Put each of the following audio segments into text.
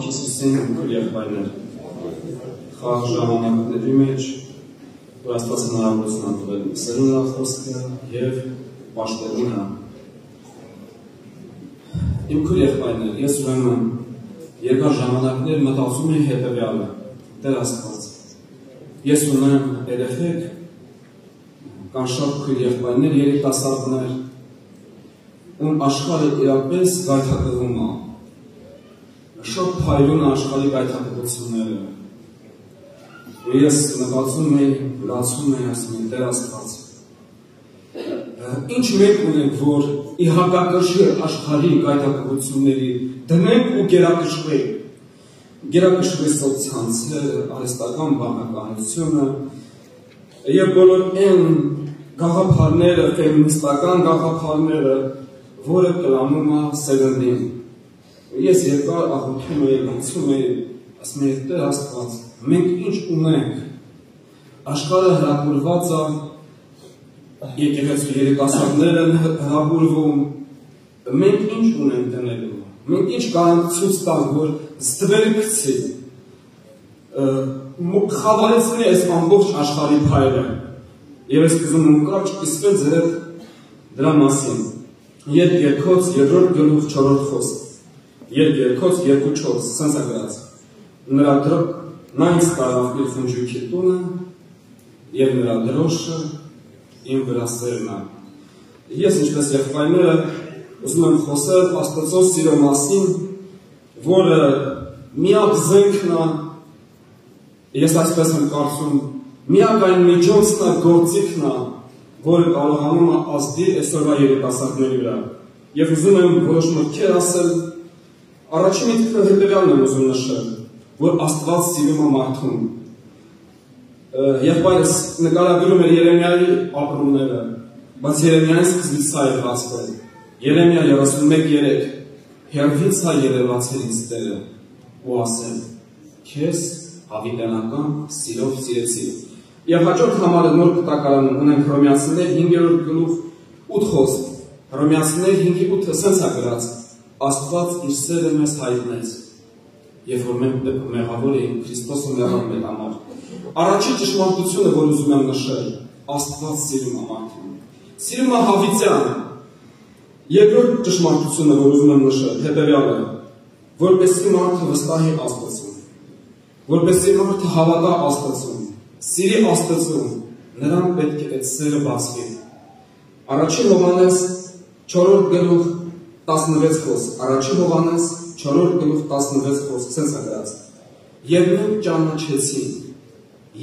Հիսուսին ու եղբայրներ խաղ ժամանակների մեջ որ Աստված հնարավորություն տվել լսելու նրա խոսքը և պաշտելու նա։ Իմ քույր եղբայրներ, ես ուրեմն երկար ժամանակներ մտածում եմ հետևյալը, Տեր Աստված։ Ես ունեմ երեխեք, կան շատ քույր եղբայրներ, երիտասարդներ, ում աշխարհը իրապես գայթակղում է։ Շատ փայլուն աշխարհի գայթակղությունները։ Ես մտածում եմ, լացում եմ, ասում եմ, Տեր Աստված։ Ինչ մենք ունենք, որ ի հակակշիռ աշխարհի գայթակղությունների դնենք ու գերակշռենք։ Գերակշռի սոցցանցերը, արհեստական բանականությունը եւ բոլոր այն գաղափարները, ֆեմինիստական գաղափարները, որը կլանում է սերնդին։ Ես երկար աղոթում եմ, լցում եմ, ասում եմ, Տեր Աստված, մենք ինչ ունենք, աշխարհը հրապուրված է, եկեղեցու երիտասարդներ են հրապուրվում, մենք ինչ ունենք դնելու, մենք ինչ կարող ցույց տալ, որ ստվեր գցի, խավարեցնի այս ամբողջ աշխարհի փայլը, եւ ես կուզում եմ կարճ կիսվել ձեր հետ դրա մասին։ Երբ Երկոց 3-րդ գլուխ 4-րդ խոսք Երկոց 2:4 սենց է գրած. նրա նա ինձ կարավ իր խնջույքի տունը և նրա դրոշը իմ վրա սերն է։ Ես ինչպես եղբայրները ուզում եմ խոսել Աստծո սիրո մասին, որը միակ զենքն է, ես այսպես եմ կարծում, միակ այն միջոցն է, գործիքն է, որը կարողանում է ազդի այսօրվա երիտասարդների վրա։ Եվ ուզում եմ որոշ մտքեր ասել, առաջին միտքը հետևյալն եմ ուզում նշել, որ Աստված սիրում է մարդուն։ Եղբայրս նկարագրում էր Երեմիայի ապրումները, բայց Երեմիային սկզբից սա էր բացվել։ Երեմիա 31:3 հեռվից է երևացել ինձ Տերը ու ասել, քեզ հավիտենական սիրով սիրեցի։ Եվ հաջորդ համարը նոր կտակարանում ունենք Հռոմեացիներ 5-րդ գլուխ 8 խոսք։ Հռոմեացիներ 5:8 սենց է գրած. Աստված իր սերը մեզ հայտնեց, և որ մենք մեղավոր էինք, Քրիստոսը մեռավ մեր համար։ Առաջին ճշմարտությունը, որ ուզում եմ նշել, Աստված սիրում է մարդուն։ Սիրում է հավիտյան։ Երկրորդ ճշմարտությունը, որ ուզում եմ նշել, հետևյալը, որպեսզի մարդը վստահի Աստծուն, որպեսզի մարդը հավատա Աստծուն, սիրի Աստծուն, նրան պետք է այդ սերը բացվի։ Առաջին Հովհաննես 4-րդ գլուխ 16 խոսք, առաջին Հովհաննես 4-րդ գլուխ 16 խոսք, սենց է գրած. Եվ մենք ճանաչեցինք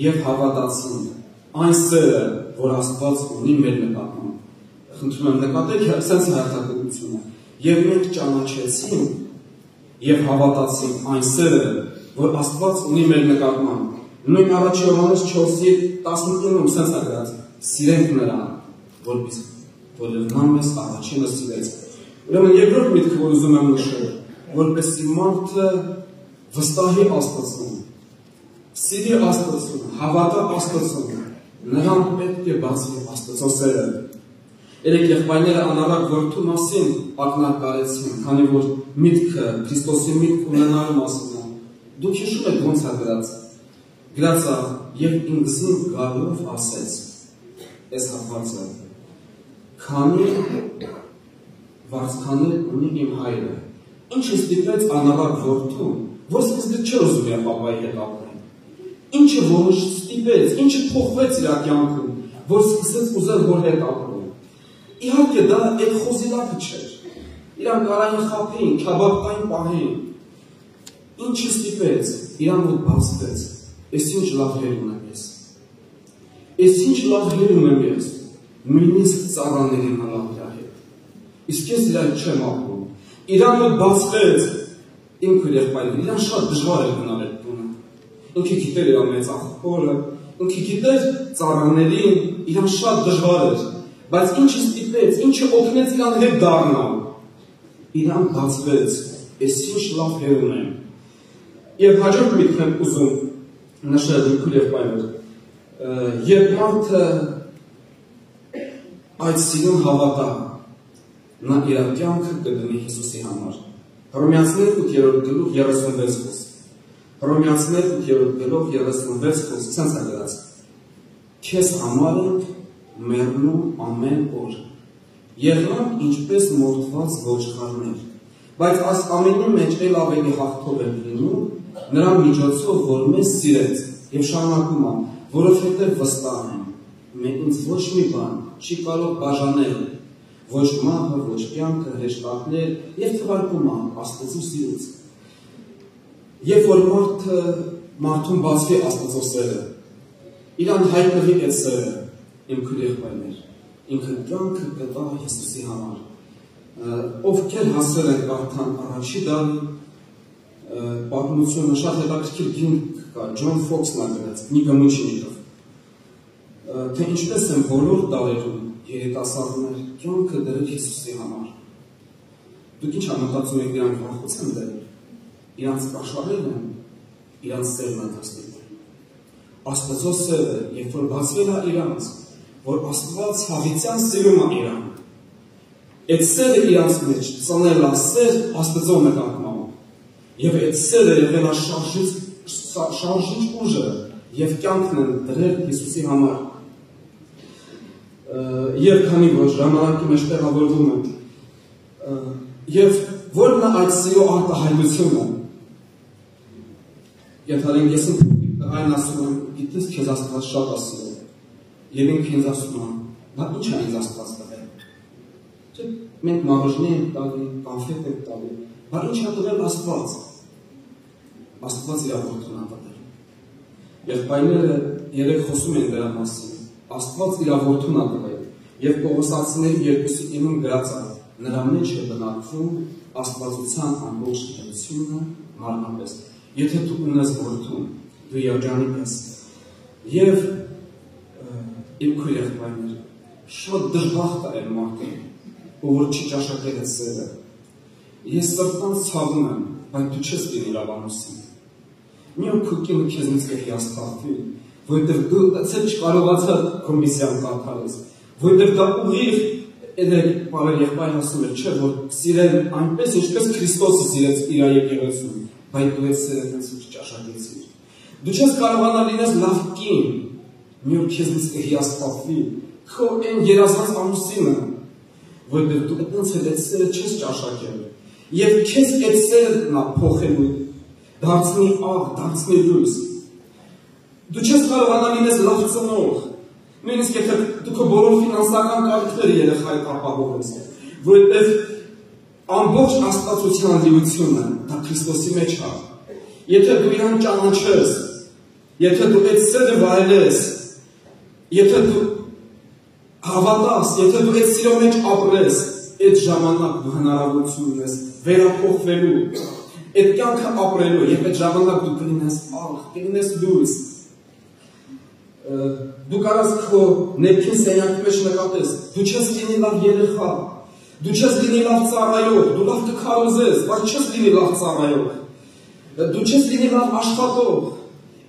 և հավատացինք այն սերը, որ Աստված ունի մեր նկատմամբ։ Խնդրում եմ նկատեք, սենց է հերթականությունը։ Եվ մենք ճանաչեցինք և հավատացինք այն սերը, որ Աստված ունի մեր նկատմամբ։ Նույն առաջին Հովհաննես 4:19-ում սենց է գրած. Սիրենք նրան, որովհետև նա մեզ առաջինը սիրեց։ Ուրեմն երկրորդ միտքը, որ ուզում եմ նշել, որպեսզի մարդը վստահի Աստծուն, սիրի Աստծուն, հավատա Աստծուն, նրան պետք է բացվի Աստծո սերը։ Երեք եղբայրները անառակ որդու մասին ակնարկարեցին, քանի որ միտքը, Քրիստոսի միտք ունենալու մասին է։ Դուք հիշում եք ոնց է գրած։ Գրած է, և ինքզին գալով ասեց, այս հատվածը, քանի վարձքաներ ունի իմ հայրը, ինչը ստիպեց անառակ որդուն, որ սկզբից չէր ուզում իր պապայի հետ ապրել, ինչը որոշ ստիպեց, ինչը փոխվեց իր կյանքում, որ սկսեց ուզել հոր հետ ապրել։ Իհարկե դա այդ խոզիլակը չէր, իրան կարային խաբեին, քյաբաբկային պահեին, ինչը ստիպեց, իրան մոտ բացվեց, ես ինչ լավ հեր ունեմ ես, ես ինչ լավ հեր ունեմ ես, նույնիսկ ծառաներին հալավ իրա հետ, իսկ ես իրան չեմ ապրում, իրան մոտ բացվեց, իմ քույր եղբայրը, իրան շատ դժվար էր գնալ այդ տունը, ինքը գիտեր իր մեծ աղբորը, ինքը գիտեր ծառաներին, իրան շատ դժվար էր, բայց ինչը ստիպեց, ինչը օգնեց իրան հետ դառնալ, իրան բացվեց, ես ինչ լավ հեր ունեմ։ Եվ հաջորդ միտքն եմ ուզում նշել իմ քույր եղբայրներ, երբ մարդը այդ սիրուն հավատա, նա իր կյանքը կդնի Հիսուսի համար։ Հռոմեացիներ 8-րդ գլուխ 36 խոսք։ Հռոմեացիներ 8-րդ գլուխ 36 խոսք ցած է գրած։ Քեզ համար ենք մեռնում ամեն օր։ Եղանք ինչպես մորթված ոչխարներ, բայց այս ամենի մեջ էլ ավելի հաղթող ենք լինում նրա միջոցով, որ մեզ սիրեց եւ շարունակում է, որովհետեւ վստահ եմ, ինձ ոչ մի բան չի կարող բաժանել, ոչ մահը, ոչ կյանքը, հրեշտակներ եւ թվարկում է Աստծո սիրուց։ Երբ որ մարդուն բացվի Աստծո սերը, իրան հայտնվի այդ սերը, իմ քույրեր, ինքը կյանքը կտա Հիսուսի համար։ Ովքեր հասել են կարդան առաջի դարի պատմությունը, շատ հետաքրքիր գինք կա, Ջոն Ֆոքսն է գրած, Նիկը Մուչինիկով, թե ինչպես են բոլոր դարերում երիտասարդներ կյանքը դրել Հիսուսի համար։ Դուք ինչ մտածում եք իրանք վախոց են դրել, իրանց կաշառել են, իրանց սերն են դաստիպել։ Աստծո սերը, երբ որ բացվել է իրանց, որ Աստված հավիտյան սիրում է իրան, այդ սերը իրանց մեջ ծնել է սեր Աստծո նկատմամբ, եւ այդ սերը եղել է շարժիչ ուժը եւ կյանքն են դրել Հիսուսի համար։ Եվ քանի որ ժամանակի մեջ տեղավորվում են եւ որն է այդ սիրո արտահայտությունը, եթե ես այն ասում եմ, գիտես քեզ Աստված շատ է սիրում, եւ ինքը ինձ ասում է, բա ի՞նչ է ինձ Աստված տվել։ Չէ, մենք մարոժնի ենք տալի, կոնֆետ ենք տալի, բա ի՞նչ է տվել Աստված։ Աստված իր որդուն է տվել։ Եղբայրները երեք խոսում են դրա մասին։ Աստված իր որդուն է տվել, եւ Պողոսացիների 2:9-ում գրած է. նրա մեջ է բնակվում աստվածության ամբողջ գիտությունը մարմնապես։ Եթե դու ունես որդուն, դու երջանիկ ես։ Եվ իմ քույր եղբայրներ, շատ դժբախտ է այն մարդը, որ չի ճաշակել այդ սերը։ Ես սրտանց ցավում եմ, բայց դու չես լինի լավ ամուսին։ Մի օր քո կինը քեզնից կհիասթափվի, որովհետև դու այդպես չկարողացար կոմիսիան կատարել, որովհետև դա ուղիղ Պարել եղբայրն ասում էր, չէ, որ սիրել այնպես, ինչպես Քրիստոսը սիրեց իր եկեղեցուն, բայց դու այդ սերը տենց չճաշակեցիր։ Դու չես կարողանա լինես լավ կին, մի օր քեզնից կհիասթափվի, քո այն երազված ամուսինը, որովհետև դու այդպես էլ այդ սերը չես ճաշակել, եւ քեզ այդ սերն է փոխելու, դարձնի աղ, դարձնի լույս։ Դու չես կարողանա լինես լավ ծնող, նույնիսկ եթե դու քո բոլոր ֆինանսական կարիքները երեխայի ապահովես, որովհետև ամբողջ աստվածության լիությունը դա Քրիստոսի մեջ է։ Եթե դու իրան ճանաչես, եթե դու այդ սերը վայելես, եթե դու հավատաս, եթե դու այդ սիրո մեջ ապրես, այդ ժամանակ դու հնարավորություն ունես վերափոխվելու, այդ կյանքը ապրելու, եւ այդ ժամանակ դու կլինես աղ, կլինես լույս։ Դու կարաս քո ներքին սենյակի մեջ նկատես, դու չես լինի լավ երեխա, դու չես լինի լավ ծառայող, դու լավ կքարոզես, բայց չես լինի լավ ծառայող, դու չես լինի լավ աշխատող,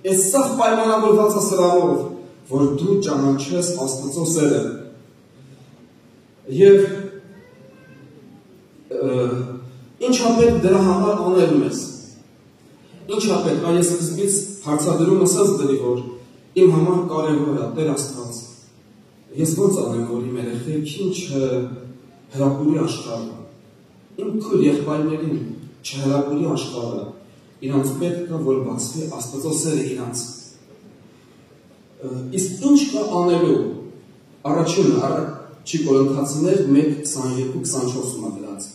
այս սաղ պայմանավորված է սրանով, որ դու ճանաչես Աստծո սերը։ Եվ ինչ է պետք դրա համար անել մեզ։ Ինչ է պետք, այս սկզբից հարցադրում ասած դրի, որ իմ համար կարևոր է Տեր Աստված։ Ես ոնց անեմ, որ իմ երեխեքին չհրապուրի աշխարհը։ Իմ քույր եղբայրներին չհրապուրի աշխարհը։ Իրանց պետք է որ բացվի Աստծո սերը իրանց։ Իսկ ինչ կա անելու։ Առաջին Առաջի Կորինթացիներ 1:22-24-ում է գրած։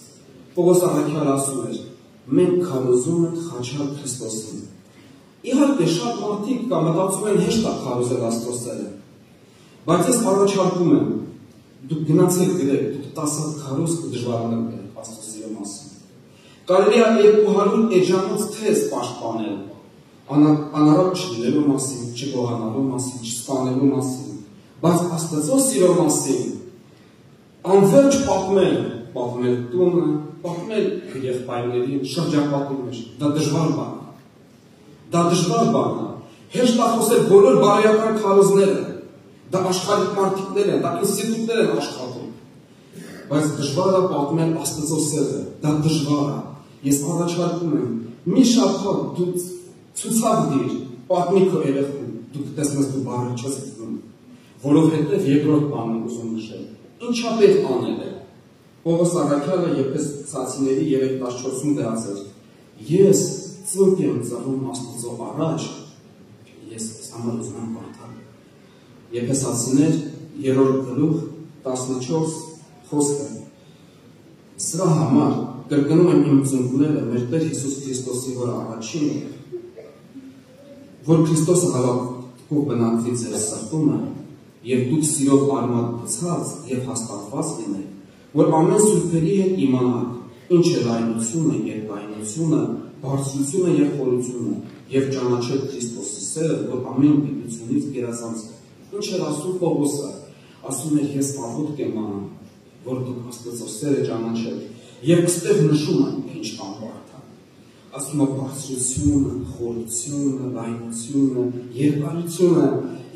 Պողոս առաքյալը ասում էր. մենք քարոզում ենք խաչալ Քրիստոսին։ Իհարկե շատ մարդիկ կա մտածում են հեշտ է քարոզել Աստծո սերը, բայց ես առաջարկում եմ, դուք գնացեք գրեք, դուք 10 հատ քարոզ կդժվարանաք գրեք Աստծո սիրո մասին։ Կարելի է 200 էջանոց թեզ պաշտպանել, անարատ չլինելու մասին, չգողանալու մասին, չսպանելու մասին, բայց Աստծո սիրո մասին անverջ պատմել տունը, պատմել եղբայրներին, շրջապատի մեջ, դա դժվար բան է։ Դա դժվար բան է։ Հեշտ է խոսել բոլոր բարոյական քարոզները, դա աշխարհիկ մարդիկներ են, դա ինստիտուտներ են աշխատում։ Բայց դժվար է պատմել Աստծո սերը, դա դժվար է։ ես առաջարկում եմ մի շաբաթ դու ցուցակ դիր, պատմի քո երեխուն, դու կտեսնես դու բառը չես գտնում, որովհետև երկրորդ բանը ուզում նշել, ինչա պետք անել է։ Պողոս առաքյալը երբես ցածիների 3:14-ում դրած էր, ես ծնկ եմ ծառում Աստծո առաջ, ես համար ուզում եմ կարդալ։ Եփեսացիներ 3-րդ գլուխ 14 խոսքը։ Սրա համար կրկնում եմ իմ ծնկները մեր Տեր Հիսուս Քրիստոսի որ առաջին է, որ Քրիստոսը հավատքով բնակվի ձեր սրտումը, եւ դուք սիրով արմատացած եւ հաստատված լինեք, որ ամեն սուրբերի հետ իմանաք, ինչ է լայնությունը, երկայնությունը, բարձրությունը եւ խորությունը, եւ ճանաչեք Քրիստոսի սերը, որ ամեն գիտությունից գերազանց է։ Ինչ էր ասում Պողոսը, ասում էր ես աղոթք եմ անում, որ դուք Աստծո սերը ճանաչեք, եւ այստեղ նշում են ինչ կան բարդա։ Ասում է բարձրությունը, խորությունը, լայնությունը, երկարությունը,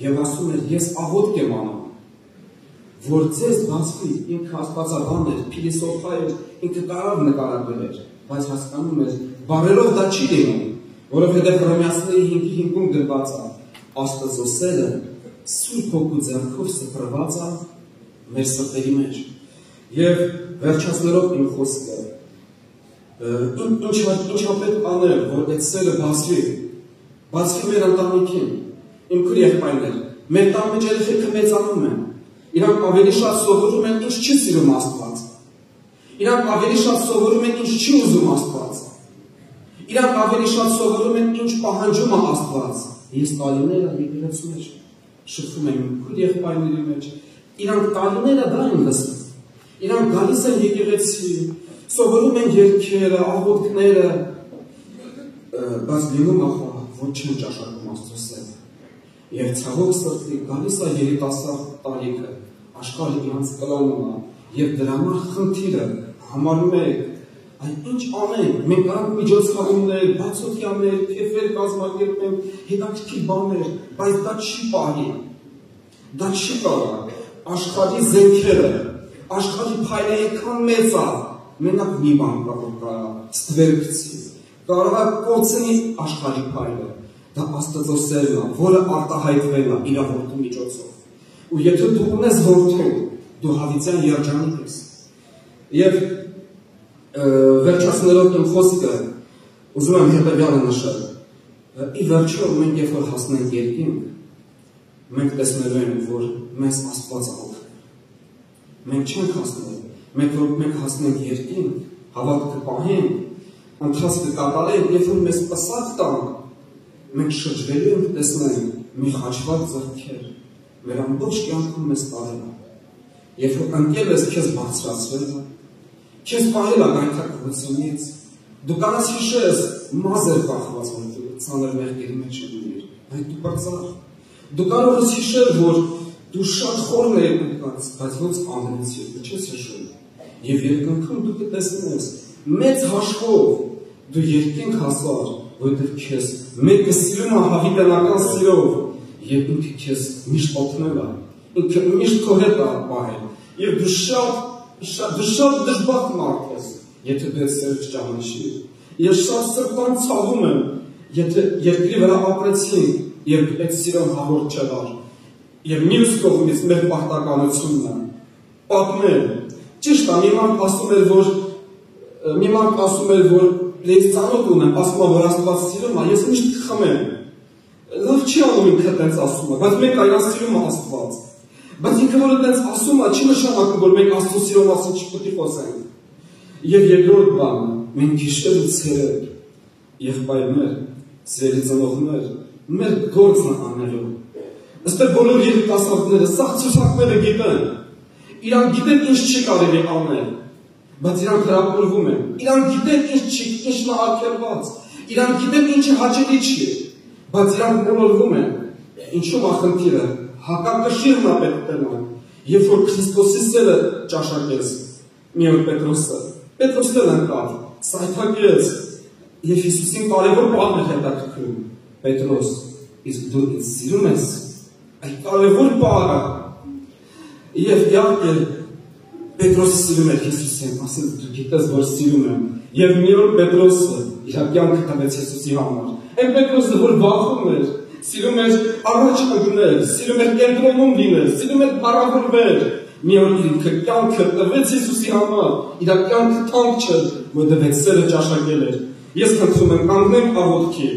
եւ ասում էր ես աղոթք եմ անում, որ ձեզ բացվի, ինքը աստվածաբան էր, փիլիսոփա էր, ինքը կարող նկարագրել, բայց հասկանում էր, բառերով դա չի լինում, որովհետև Հռոմեացիների 5:5-ում գրված է, Աստծո սերը Սուրբ Հոգու ձեռքով սփռված է մեր սրտերի մեջ։ Եվ վերջացնելով իմ խոսքը, ինչա պետք անել, որ այդ սերը բացվի մեր ընտանիքին, իմ քույր եղբայրներ, մեր տան մեջ երեխեքը մեծանում են, իրանք ավելի շատ սովորում են, ինչ չի սիրում Աստված, իրանք ավելի շատ սովորում են, ինչ չի ուզում Աստված, իրանք ավելի շատ սովորում են, ինչ պահանջում է Աստված։ Ես տարիները եկեղեցու մեջ շփվում եմ իմ քույր եղբայրների մեջ, իրանք տարիները դա են լսում, իրանք գալիս են եկեղեցի, սովորում են երգերը, աղոթքները, բայց լինում է որ չեն ճաշակում Աստծո սերը։ Եվ ցավոք սրտի գալիս է երիտասարդ տարիքը, աշխարհը իրանց կլանում է, եւ դրա համար խնդիրը համարում եք, այ ինչ անենք, մենք կարող միջոցառումներ, բացօթյաներ, քեֆեր կազմակերպենք, հետաքրքիր բաներ, բայց դա չի պահի, դա չի կարող, աշխարհի զենքերը, աշխարհի փայլը այնքան մեծ է, մենակ մի բան կարող է ստվեր գցի, կարող է կոծնի աշխարհի փայլը, դա Աստծո սերն է, որը արտահայտվել է իր որդու միջոցով։ Ու եթե դու ունես որդու, դու հավիտյան երջանիկ ես։ Եվ վերջացնելով իմ խոսքը, ուզում եմ հետևյալը նշել։ Ի վերջո մենք երբ որ հասնենք երկինք, մենք տեսնելու ենք, որ մեզ Աստված է օգնել։ Մենք չենք հասնել, մենք հասնենք երկինք, հավատքը պահենք, ընթացքը կատարենք, երբ որ մեզ պսակ տանք, մենք շրջվելու ենք տեսնենք մի խաչված ձեռքեր, մեր ամբողջ կյանքում մեզ տարել է, երբ որ ընկել ես քեզ բարձրացրել է, քեզ պահել է գայթակղությունից, դու կարաս հիշես մազեր կախված, որ դու ցաներ մեղքերի մեջ չլինիր, բայց դու բարձր, դու կարող ես հիշել, որ դու շատ խորն ես ընկած, բայց ոնց անելից դու չես հիշում, եւ երկնքում դու կտեսնես մեծ հաշվով դու երկինք հասար, որտեղ քեզ մեկը սիրում է հավիտենական սիրով, եւ ինքը քեզ միշտ օգնել է, ինքը միշտ քո հետ է պահել, եւ դու շատ դժբախտ մարդ ես, եթե դու այդ սերը չճանաչիր։ Ես շատ սրտան ցավում եմ, եթե երկրի վրա ապրեցինք, եւ այդ սիրուն հաղորդ չեղար, եւ մյուս կողմից մեր պարտականությունն է պատմել։ Ճիշտ է, մի մարդ ասում էր, որ ես ծանոթ ունեմ, ասում է, որ Աստված սիրում է, ես միշտ կխմեմ։ Լավ չի անում ինքը տենց ասում է, բայց մենք այրան սիրում է Աստված։ Բայց ինքը որ տենց ասում է, չի նշանակում, որ մենք Աստծո սիրո մասին չպետք է խոսենք։ Եվ երկրորդ բանը, մենք հիշել ու ցերել, եղբայրներ, սիրելի ծնողներ, մեր գործն է անելու։ Այստեղ բոլոր երիտասարդները սաղ ցուցակները գիտեն, իրանք գիտեն ինչ չի կարելի անել, բայց իրանք հրապուրվում են, իրանք գիտեն ինչն է արգելված, իրանք գիտեն ինչը հաճելի չի, բայց իրանք մոլորվում են, ինչու՞մ է խնդիրը, հակակշիռն է պետք տնան, երբ որ Քրիստոսի սերը ճաշակեց մի օր Պետրոսն ընկավ, սայթակեց, եւ Հիսուսին կարևոր բան է հետաքրքրում, Պետրոս, իսկ դու ինձ սիրում ես, այդ կարևոր բանը, եւ իհարկե Պետրոսը սիրում էր Հիսուսին, ասել դու գիտես, որ սիրում եմ, Եվ մի օր Պետրոսը իր կյանքը տվեց Հիսուսի համար։ Այն Պետրոսը, որ վախում էր, սիրում էր առաջ ընկնել, սիրում էր կենտրոնում լինել, սիրում էր փառավորվել։ Մի օր իր կյանքը տվեց Հիսուսի համար, իր կյանքը թանկ չէր, որովհետև սերը ճաշակել էր։ Ես խնդրում եմ կանգնենք աղոթքի։